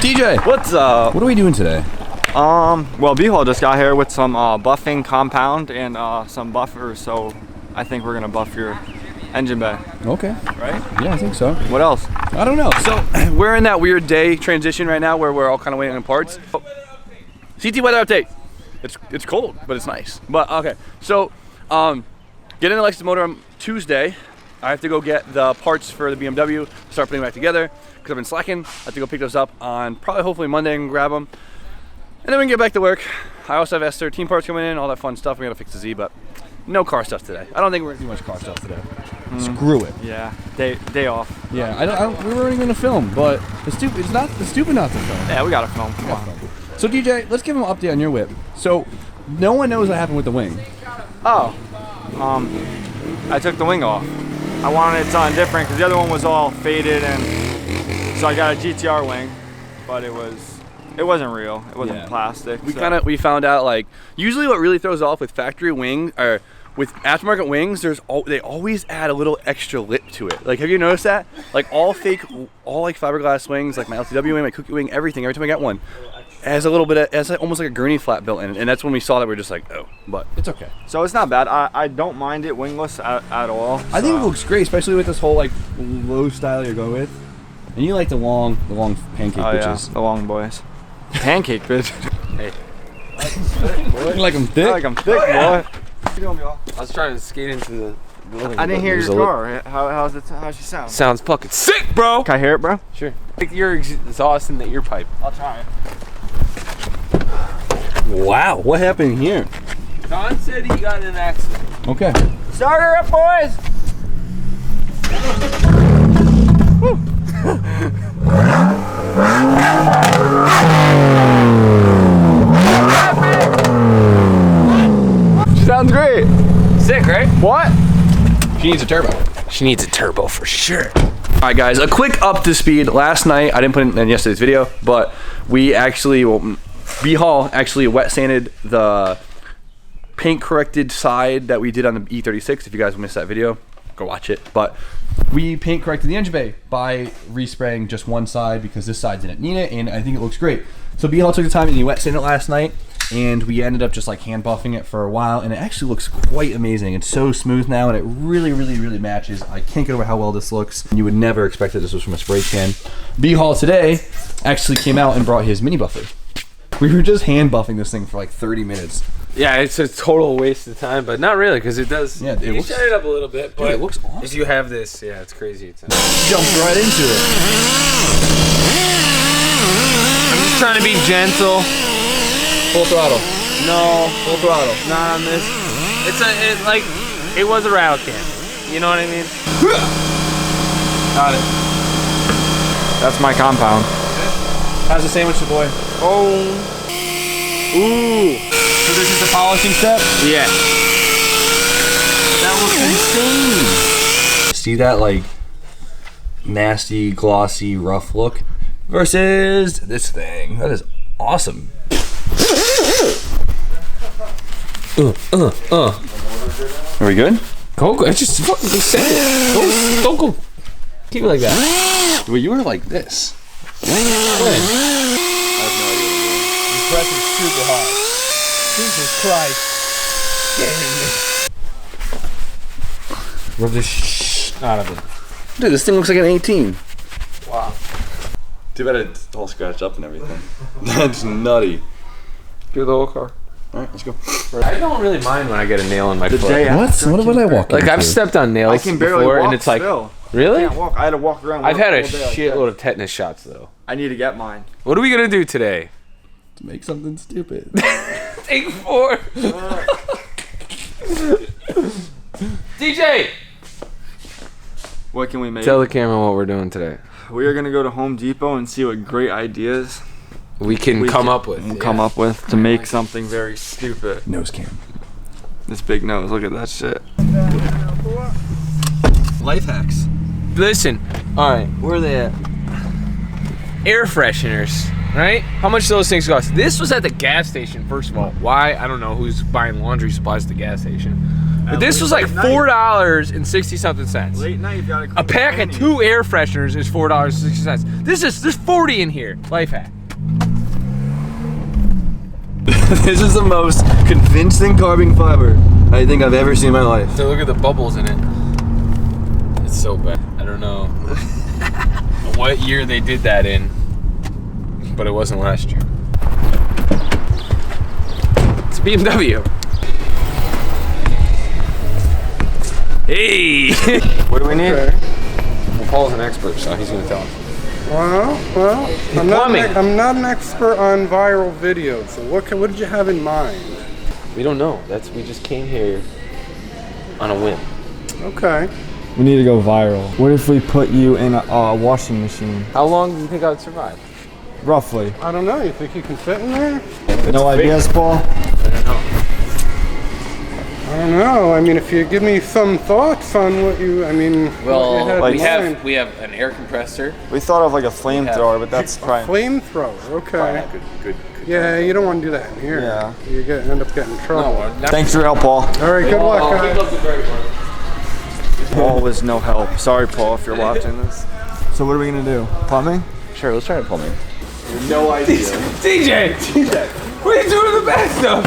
DJ, what's up? What are we doing today? Well, B-Hall just got here with some buffing compound and some buffers, so I think we're gonna buff your engine bay. Okay. Right? Yeah, I think so. What else? I don't know. So we're in that weird day transition right now where we're all kind of waiting on parts. CT weather update. It's cold, but it's nice. But okay, so get in the Lexus motor on Tuesday. I have to go get the parts for the BMW, start putting them back together because I've been slacking. I have to go pick those up on probably hopefully Monday and grab them. And then we can get back to work. I also have S13 parts coming in, all that fun stuff. We gotta fix the Z, but no car stuff today. I don't think we're gonna do much car stuff today. Screw it. Yeah, day off. Yeah, we weren't even gonna film, but it's stupid not to film. Yeah, we gotta film. Come on. So DJ, let's give him an update on your whip. So no one knows what happened with the wing. Oh, I took the wing off. I wanted it something different because the other one was all faded, and so I got a GTR wing, but it wasn't real. It wasn't plastic. We found out, like, usually what really throws off with factory wing or with aftermarket wings, they always add a little extra lip to it. Like, have you noticed that? Like all like fiberglass wings, like my LCW wing, my Cookie wing, everything. Every time I get one, it has a little bit of, it has almost like a gurney flap built in it, and that's when we saw that we're just like, oh, but it's okay. So it's not bad. I don't mind it wingless at all. I think it looks great, especially with this whole like low style you're going with, and you like the long pancake bitches. Yeah, the long boys. Pancake bitch. Hey. You like them thick? I like them thick, boy. What you doing, y'all? I was trying to skate into the building. I didn't hear your car. How's she sound? Sounds fucking sick, bro. Can I hear it, bro? Sure. Like you're exhausting the ear pipe. I'll try it. Wow, what happened here? Don said he got in an accident. Okay. Start her up, boys. Sounds great. Sick, right? What? She needs a turbo. She needs a turbo for sure. All right, guys, a quick up to speed. Last night, I didn't put it in yesterday's video, but we actually, B-Hall actually wet sanded the paint corrected side that we did on the E36. If you guys missed that video, go watch it. But we paint corrected the engine bay by respraying just one side because this side didn't need it, and I think it looks great. So B-Hall took the time and he wet sanded it last night, and we ended up just like hand buffing it for a while, and it actually looks quite amazing. It's so smooth now, and it really matches. I can't get over how well this looks. You would never expect that this was from a spray can. B-Hall today actually came out and brought his mini buffer. We were just hand buffing this thing for like 30 minutes. Yeah, it's a total waste of time, but not really, because it does. Yeah, you shut it up a little bit, but dude, it looks awesome. If you have this, yeah, it's crazy. Jumped right into it. I'm just trying to be gentle. Full throttle. No, full throttle. Not on this. It was a rattle can. You know what I mean? Got it. That's my compound. How's the sandwich, boy? Oh. Ooh. So this is the polishing step? Yeah. That looks insane. See that like nasty, glossy, rough look versus this thing. That is awesome. Are we good? Go. I just fucking said it. Don't go. Keep it like that. Well, you were like this. When? I have no idea. You're pressing super hard. Jesus Christ. Rub this out of it. Dude, this thing looks like an 18. Wow. Too bad it's all scratched up and everything. That's nutty. Do the whole car. Alright, let's go. I don't really mind when I get a nail in my foot. What would I walk Like, I've stepped on nails I can barely before, walk and it's like, still. really? I can't walk. I had to walk around. I've had a all day like shitload that. of tetanus shots, though. I need to get mine. What are we gonna do today? To make something stupid. Take 4. DJ! What can we make? Tell the camera what we're doing today. We are gonna go to Home Depot and see what great ideas We can come up with to make something very stupid. Nose cam. This big nose. Look at that shit. Life hacks. Listen, alright, where are they at? Air fresheners, right? How much do those things cost? This was at the gas station, first of all. Why? I don't know who's buying laundry supplies at the gas station. But this was like $4.60 something cents. Late night, you gotta clean A pack of 2 air fresheners is $4.60. There's 40 in here. Life hack. This is the most convincing carbon fiber I think I've ever seen in my life. So look at the bubbles in it. It's so bad. I don't know what year they did that in, but it wasn't last year. It's a BMW. Hey! What do we need? Okay. Well, Paul's an expert, so he's gonna tell us. Well, plumbing. I'm not an expert on viral videos. So what did you have in mind? We don't know. We just came here on a whim. Okay. We need to go viral. What if we put you in a washing machine? How long do you think I would survive? Roughly. I don't know. You think you can fit in there? No ideas, Paul? I don't know. I don't know. I mean, if you give me some thoughts on what you had in mind. we have an air compressor. We thought of like a flamethrower, but that's probably... Flamethrower. Okay. Good. Yeah, you don't want to do that in here. Yeah. You end up getting in trouble. Thanks for your help, Paul. All right. Good luck, guys. Paul was no help. Sorry, Paul, if you're watching this. So what are we gonna do? Plumbing? Sure, let's try to pull me. No idea. DJ! What are you doing in the back stuff?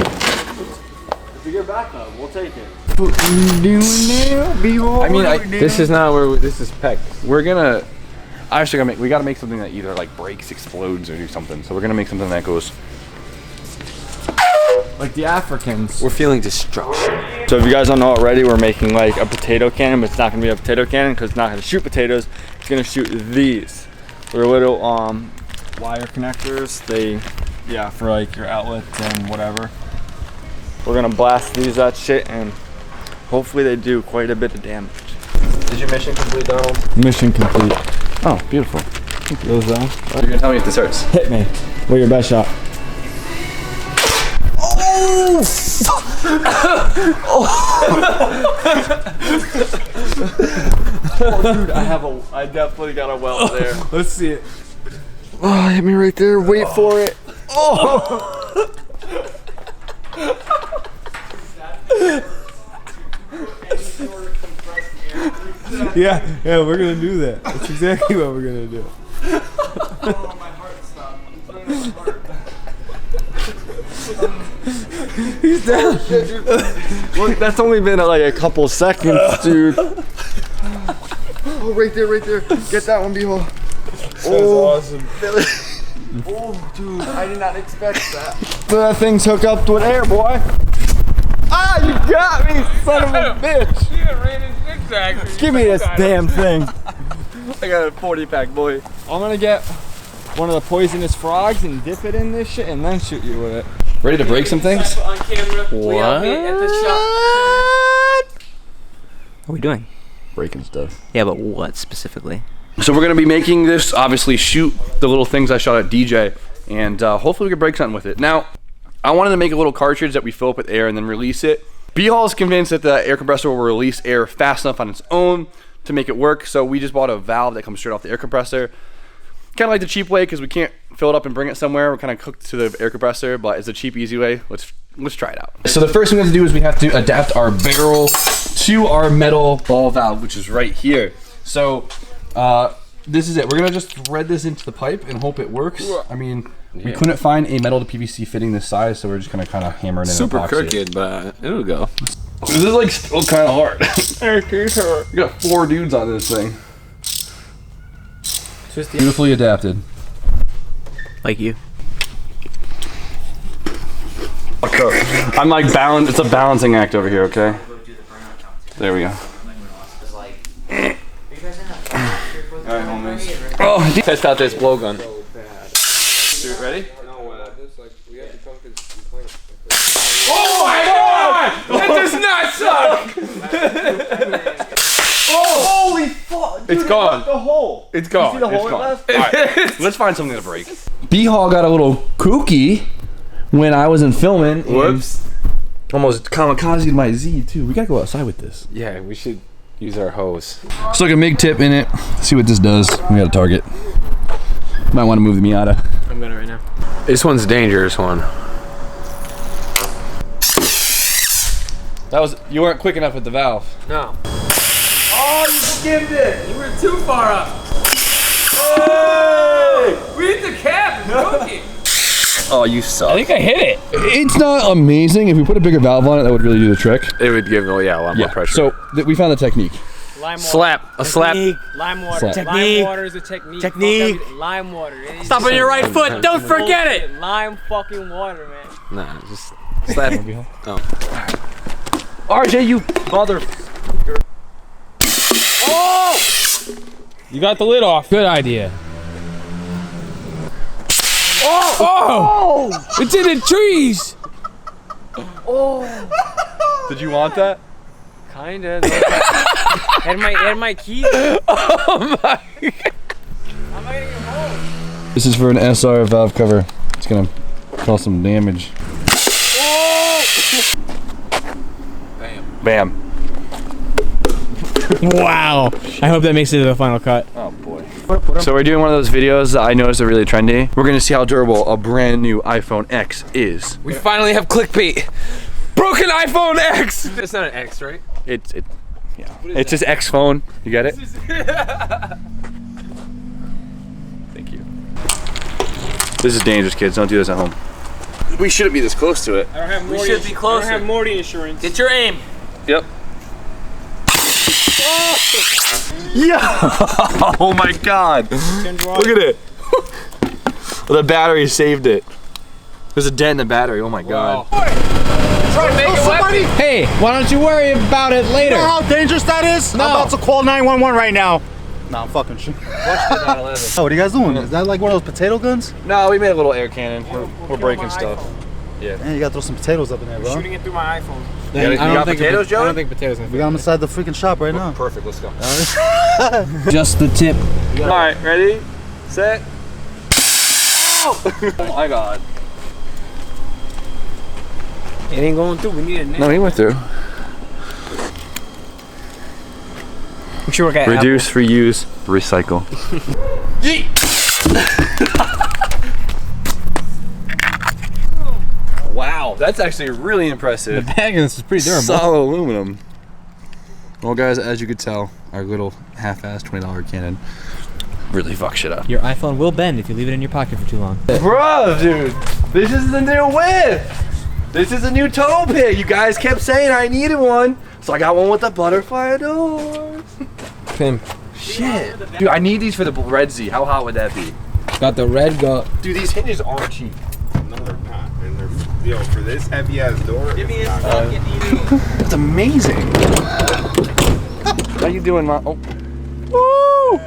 To get back up, we'll take it. I mean, This is not where this is pegged. we're gonna. Actually, we gotta make something that either like breaks, explodes, or do something. So we're gonna make something that goes. Like the Africans. We're feeling destruction. So if you guys don't know already, we're making like a potato cannon, but it's not gonna be a potato cannon because it's not gonna shoot potatoes. It's gonna shoot these. They're little wire connectors. For like your outlets and whatever. We're gonna blast that shit, and hopefully they do quite a bit of damage. Is your mission complete, Donald? Mission complete. Oh, beautiful. Goes down. You're gonna tell me if this hurts. Hit me. What's your best shot? Oh, dude, I definitely got a welt there. Let's see it. Oh, hit me right there. Wait for it. Oh. Yeah, we're gonna do that. That's exactly what we're gonna do. Oh, my heart stopped. My heart. He's down. Look, that's only been like a couple seconds, dude. Oh, right there. Get that one, B-hole. Awesome. Oh, dude, I did not expect that. That thing's hooked up with air, boy. Ah, you got me, son of a bitch. Give me this damn thing. I got a 40-pack, boy. I'm gonna get one of the poisonous frogs and dip it in this shit and then shoot you with it. Ready to break some things? On camera. What? At the shop. What are we doing? Breaking stuff. Yeah, but what specifically? So we're gonna be making this, obviously shoot the little things I shot at DJ, and hopefully we can break something with it. Now, I wanted to make a little cartridge that we fill up with air and then release it. B-Hall is convinced that the air compressor will release air fast enough on its own to make it work, so we just bought a valve that comes straight off the air compressor. Kind of like the cheap way, because we can't fill it up and bring it somewhere. We're kind of hooked to the air compressor, but it's a cheap, easy way. Let's try it out. So the first thing we have to do is we have to adapt our barrel to our metal ball valve, which is right here. So this is it. We're gonna just thread this into the pipe and hope it works. I mean, we couldn't find a metal to PVC fitting this size, so we're just gonna kind of hammer it in. Super epoxy. crooked, but it'll go. This is like still kind of hard. We got 4 dudes on this thing. Beautifully adapted. Like you? I'm like balanced. It's a balancing act over here. Okay. There we go. Oh, test out this blowgun. Ready? Oh my god! That does not suck! Oh, holy fuck! Dude, It's gone. The hole. It's gone. You see the hole It's it gone. left? Alright, let's find something to break. B-Hall got a little kooky when I wasn't filming. Whoops. Almost kamikaze my Z too. We gotta go outside with this. Yeah, we should use our hose. Let's look at MIG tip in it. See what this does. We got a target. Might want to move the Miata. I'm gonna right now. This one's a dangerous one. That was, you weren't quick enough with the valve. No. Oh, you skimmed it. You were too far up. Hey! We hit the cap. Broken. Oh, you suck. I think I hit it. It's not amazing. If we put a bigger valve on it, that would really do the trick. It would give a lot more pressure. So we found the technique. Lime water. Slap. A slap. Lime water. Slap. Lime water is a technique. Technique. Lime water. Stop on your right foot. Don't forget it. Lime fucking water, man. Nah, just slap. Oh. RJ, you mother. Oh! You got the lid off. Good idea. Oh! It's in the trees. Did you want that? Kinda. Had my keys. Oh my. How am I gonna get home? This is for an SR valve cover. It's gonna cause some damage. Bam. Wow. I hope that makes it to the final cut. Oh boy. So we're doing one of those videos that I noticed are really trendy. We're gonna see how durable a brand new iPhone X is. We finally have clickbait. Broken iPhone X. It's not an X, right? Yeah. It's just X phone. You get it? Thank you. This is dangerous, kids. Don't do this at home. We shouldn't be this close to it. I don't have We should be closer. I don't have Morty insurance. Get your aim. Yep. Yeah! Oh my god! Look at it! The battery saved it. There's a dent in the battery. Oh my god! Try to make it weapon. Hey, why don't you worry about it later? You know how dangerous that is? No. I'm about to call 911 right now. Nah, I'm fucking shit. Oh, what are you guys doing? Is that like one of those potato guns? No, we made a little air cannon. We're breaking stuff. Man, you gotta throw some potatoes up in there, bro. Shooting it through my iPhone. You got potatoes, Joey? I don't think potatoes. We got them inside the freaking shop right now. Perfect. Let's go. Just the tip. All right, ready, set. Oh my god! It ain't going through. We need a net. No, he went through. We should work at Reduce, reuse, recycle. Wow, that's actually really impressive. The bag in this is pretty durable. Solid aluminum. Well, guys, as you could tell, our little half-assed $20 cannon really fucks shit up. Your iPhone will bend if you leave it in your pocket for too long. Bro, dude, this is the new whip. This is a new toe pick. You guys kept saying I needed one, so I got one with the butterfly doors. Pimp. Shit. Dude, I need these for the Red Z. How hot would that be? Got the red go. Dude, these hinges aren't cheap. No, they're not. And they're, yo, for this heavy ass door, Give me it's a not fucking That's amazing. How you doing, Mom? Oh. Woo!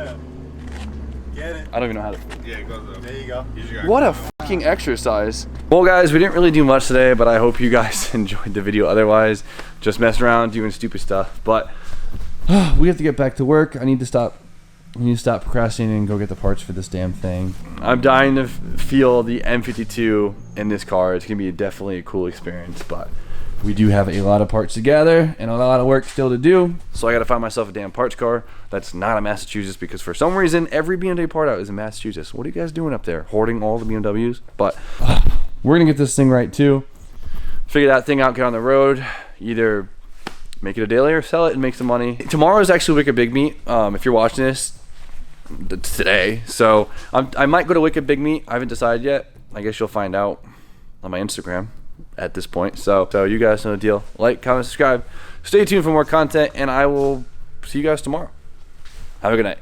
Get it? I don't even know how to. Yeah, it goes up. There you go. You just gotta What a fucking exercise. Well, guys, we didn't really do much today, but I hope you guys enjoyed the video. Otherwise, just messing around doing stupid stuff. But we have to get back to work. I need to stop procrastinating and go get the parts for this damn thing. I'm dying to feel the M52 in this car. It's gonna be definitely a cool experience, but we do have a lot of parts to gather and a lot of work still to do. So I gotta find myself a damn parts car that's not in Massachusetts, because for some reason every BMW part out is in Massachusetts. What are you guys doing up there? Hoarding all the BMWs? But we're gonna get this thing right too. Figure that thing out, get on the road. Either make it a daily or sell it and make some money. Tomorrow is actually Wicked Big Meat. If you're watching this, it's today. So I might go to Wicked Big Meat. I haven't decided yet. I guess you'll find out on my Instagram at this point. So you guys know the deal. Like, comment, subscribe. Stay tuned for more content, and I will see you guys tomorrow. Have a good night.